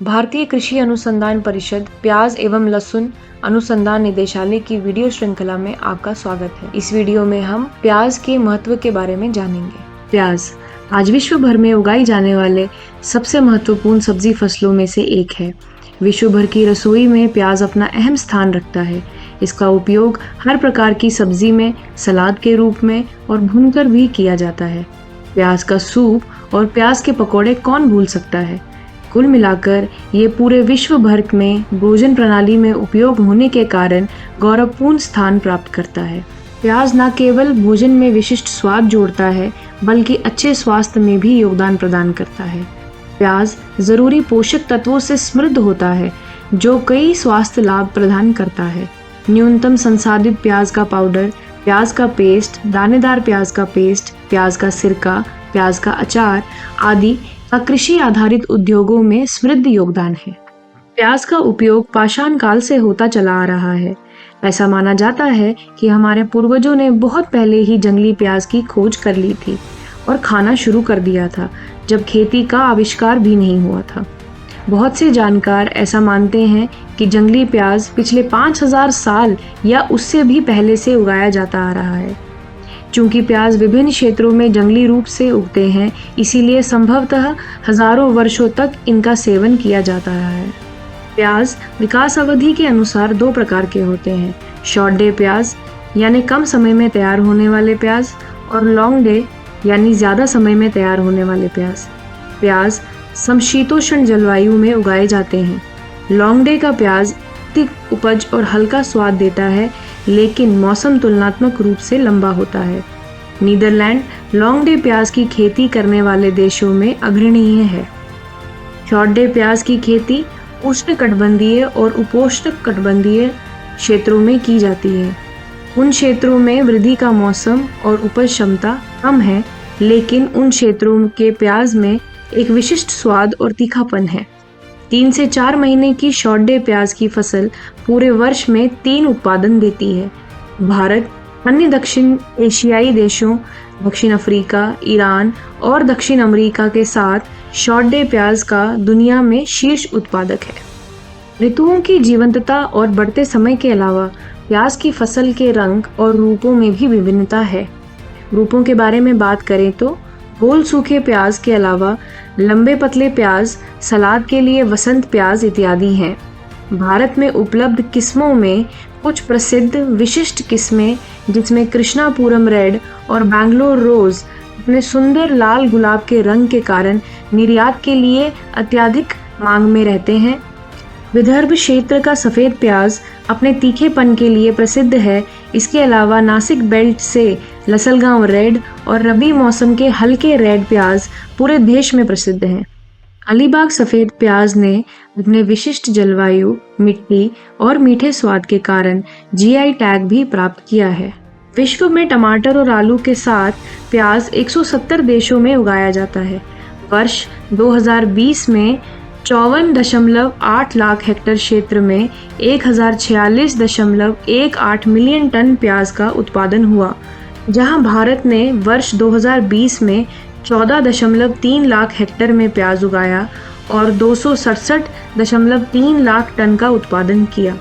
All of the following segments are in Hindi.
भारतीय कृषि अनुसंधान परिषद प्याज एवं लहसुन अनुसंधान निदेशालय की वीडियो श्रृंखला में आपका स्वागत है। इस वीडियो में हम प्याज के महत्व के बारे में जानेंगे। प्याज आज विश्व भर में उगाई जाने वाले सबसे महत्वपूर्ण सब्जी फसलों में से एक है। विश्व भर की रसोई में प्याज अपना अहम स्थान रखता है। इसका उपयोग हर प्रकार की सब्जी में, सलाद के रूप में और भूनकर भी किया जाता है। प्याज का सूप और प्याज के पकौड़े कौन भूल सकता है। कुल मिलाकर ये पूरे विश्व भर में भोजन प्रणाली में उपयोग होने के कारण गौरवपूर्ण स्थान प्राप्त करता है। प्याज न केवल भोजन में विशिष्ट स्वाद जोड़ता है, बल्कि अच्छे स्वास्थ्य में भी योगदान प्रदान करता है। प्याज जरूरी पोषक तत्वों से समृद्ध होता है, जो कई स्वास्थ्य लाभ प्रदान करता है। न्यूनतम संसाधित प्याज का पाउडर, प्याज का पेस्ट, दानेदार प्याज का पेस्ट, प्याज का सिरका, प्याज का अचार आदि का कृषि आधारित उद्योगों में समृद्ध योगदान है। प्याज का उपयोग पाषाण काल से होता चला आ रहा है। ऐसा माना जाता है कि हमारे पूर्वजों ने बहुत पहले ही जंगली प्याज की खोज कर ली थी और खाना शुरू कर दिया था, जब खेती का आविष्कार भी नहीं हुआ था। बहुत से जानकार ऐसा मानते हैं कि जंगली प्याज पिछले 5000 साल या उससे भी पहले से उगाया जाता आ रहा है। चूंकि प्याज विभिन्न क्षेत्रों में जंगली रूप से उगते हैं, इसीलिए संभवतः हजारों वर्षों तक इनका सेवन किया जाता रहा है। प्याज विकास अवधि के अनुसार दो प्रकार के होते हैं, शॉर्ट डे प्याज यानी कम समय में तैयार होने वाले प्याज, और लॉन्ग डे यानी ज़्यादा समय में तैयार होने वाले प्याज। प्याज समशीतोष्ण जलवायु में उगाए जाते हैं। लॉन्ग डे का प्याज अधिक उपज और हल्का स्वाद देता है, लेकिन मौसम तुलनात्मक रूप से लंबा होता है। नीदरलैंड लॉन्ग डे प्याज की खेती करने वाले देशों में अग्रणीय है। शॉर्ट डे प्याज की खेती उष्णकटिबंधीय और उपोष्णकटिबंधीय क्षेत्रों में की जाती है। उन क्षेत्रों में वृद्धि का मौसम और उपज क्षमता कम है, लेकिन उन क्षेत्रों के प्याज में एक विशिष्ट स्वाद और तीखापन है। 3 से 4 महीने की शॉर्ट डे प्याज की फसल पूरे वर्ष में 3 उत्पादन देती है। भारत अन्य दक्षिण एशियाई देशों, दक्षिण अफ्रीका, ईरान और दक्षिण अमेरिका के साथ शॉर्ट डे प्याज का दुनिया में शीर्ष उत्पादक है। ऋतुओं की जीवंतता और बढ़ते समय के अलावा प्याज की फसल के रंग और रूपों में भी विभिन्नता है। रूपों के बारे में बात करें तो गोल सूखे प्याज के अलावा लंबे पतले प्याज, सलाद के लिए वसंत प्याज इत्यादि हैं। भारत में उपलब्ध किस्मों में कुछ प्रसिद्ध विशिष्ट किस्में, जिसमें कृष्णापुरम रेड और बैंगलोर रोज अपने सुंदर लाल गुलाब के रंग के कारण निर्यात के लिए अत्यधिक मांग में रहते हैं। विदर्भ क्षेत्र का सफ़ेद प्याज अपने तीखेपन के लिए प्रसिद्ध है। इसके अलावा नासिक बेल्ट से लसलगांव रेड और रबी मौसम के हल्के रेड प्याज पूरे देश में प्रसिद्ध हैं। अलीबाग सफ़ेद प्याज ने अपने विशिष्ट जलवायु, मिट्टी और मीठे स्वाद के कारण जीआई टैग भी प्राप्त किया है। विश्व में टमाटर और आलू के साथ प्याज 170 देशों में उगाया जाता है। वर्ष 2020 में 54.8 लाख हेक्टेयर क्षेत्र में 1046.18 मिलियन टन प्याज का उत्पादन हुआ, जहां भारत ने वर्ष 2020 में 14.3 लाख हेक्टेयर में प्याज उगाया और 267.3 लाख टन का उत्पादन किया।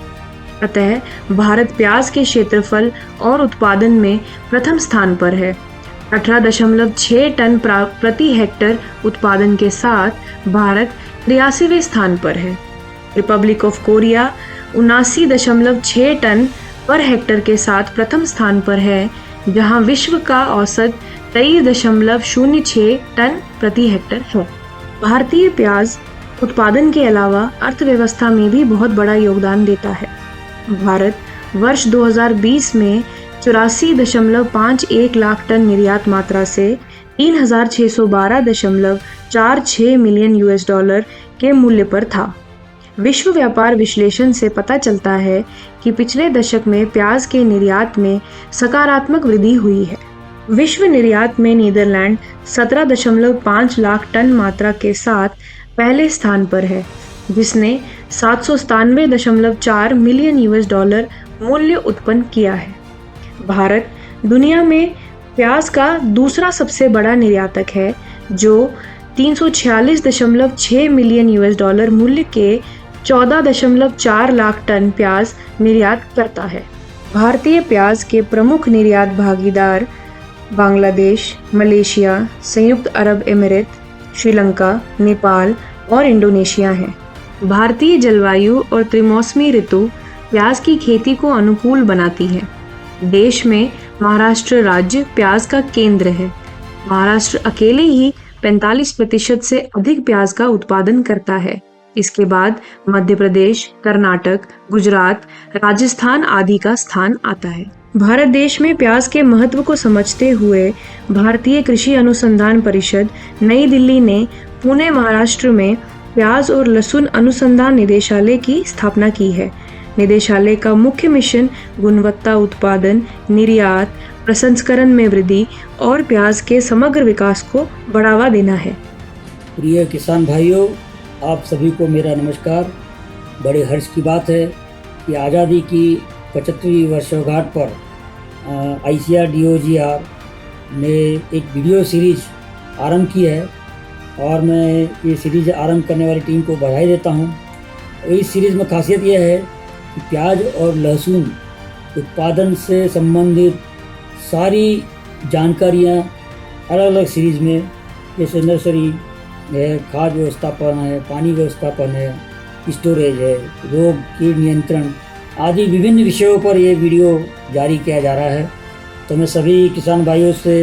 अतः भारत प्याज के क्षेत्रफल और उत्पादन में प्रथम स्थान पर है। 18.6 टन प्रति हेक्टेयर उत्पादन के साथ भारत 83वें स्थान पर है। Republic of Korea 79.6 ton per hectare के साथ प्रथम स्थान पर है, जहां विश्व का औसत 23.06 टन प्रति हेक्टेयर है। भारतीय प्याज उत्पादन के अलावा अर्थव्यवस्था में भी बहुत बड़ा योगदान देता है। भारत वर्ष 2020 में 84.51 लाख टन निर्यात मात्रा से 3612.46 मिलियन $US के मूल्य पर था। विश्व व्यापार विश्लेषण से पता चलता है कि पिछले दशक में प्याज के निर्यात में सकारात्मक वृद्धि हुई है। विश्व निर्यात में नीदरलैंड 17.5 लाख टन मात्रा के साथ पहले स्थान पर है, जिसने 797.4 मिलियन $US मूल्य उत्पन्न किया है। भारत दुनिया में प्याज का दूसरा सबसे बड़ा निर्यातक है, जो $346.6 मिलियन US मूल्य के 14.4 लाख टन प्याज निर्यात करता है। भारतीय प्याज के प्रमुख निर्यात भागीदार बांग्लादेश, मलेशिया, संयुक्त अरब अमीरात, श्रीलंका, नेपाल और इंडोनेशिया हैं। भारतीय जलवायु और त्रिमौसमी ऋतु प्याज की खेती को अनुकूल बनाती है। देश में महाराष्ट्र राज्य प्याज का केंद्र है। महाराष्ट्र अकेले ही 45% से अधिक प्याज का उत्पादन करता है। इसके बाद मध्य प्रदेश, कर्नाटक, गुजरात, राजस्थान आदि का स्थान आता है। भारत देश में प्याज के महत्व को समझते हुए भारतीय कृषि अनुसंधान परिषद नई दिल्ली ने पुणे, महाराष्ट्र में प्याज और लहसुन अनुसंधान निदेशालय की स्थापना की है। निदेशालय का मुख्य मिशन गुणवत्ता उत्पादन, निर्यात, प्रसंस्करण में वृद्धि और प्याज के समग्र विकास को बढ़ावा देना है। प्रिय किसान भाइयों, आप सभी को मेरा नमस्कार। बड़े हर्ष की बात है कि आज़ादी की 75वीं वर्षगांठ पर ICAR-DOGR ने एक वीडियो सीरीज आरंभ की है और मैं ये सीरीज आरंभ करने वाली टीम को बधाई देता हूँ। इस सीरीज़ में खासियत यह है कि प्याज और लहसुन उत्पादन से संबंधित सारी जानकारियाँ अलग अलग सीरीज़ में, जैसे नर्सरी है, खाद व्यवस्थापन है, पानी व्यवस्थापन है, स्टोरेज है, रोग कीट नियंत्रण आदि विभिन्न विषयों पर ये वीडियो जारी किया जा रहा है। तो मैं सभी किसान भाइयों से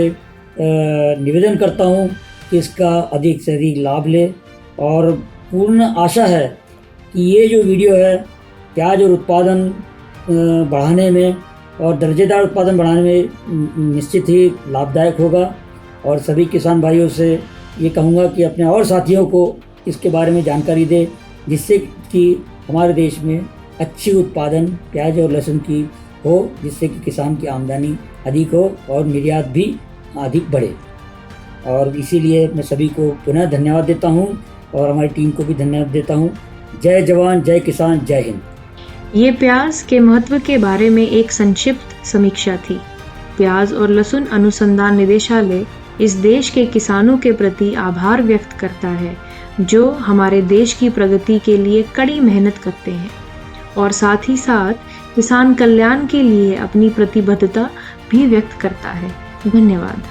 निवेदन करता हूँ कि इसका अधिक से अधिक लाभ लें और पूर्ण आशा है कि ये जो वीडियो है प्याज और उत्पादन बढ़ाने में और दर्जेदार उत्पादन बढ़ाने में निश्चित ही लाभदायक होगा। और सभी किसान भाइयों से ये कहूँगा कि अपने और साथियों को इसके बारे में जानकारी दें, जिससे कि हमारे देश में अच्छी उत्पादन प्याज और लहसुन की हो, जिससे कि किसान की आमदनी अधिक हो और निर्यात भी अधिक बढ़े। और इसीलिए मैं सभी को पुनः धन्यवाद देता हूँ और हमारी टीम को भी धन्यवाद देता हूँ। जय जवान, जय किसान, जय हिंद। ये प्याज के महत्व के बारे में एक संक्षिप्त समीक्षा थी। प्याज और लहसुन अनुसंधान निदेशालय इस देश के किसानों के प्रति आभार व्यक्त करता है, जो हमारे देश की प्रगति के लिए कड़ी मेहनत करते हैं और साथ ही साथ किसान कल्याण के लिए अपनी प्रतिबद्धता भी व्यक्त करता है। धन्यवाद।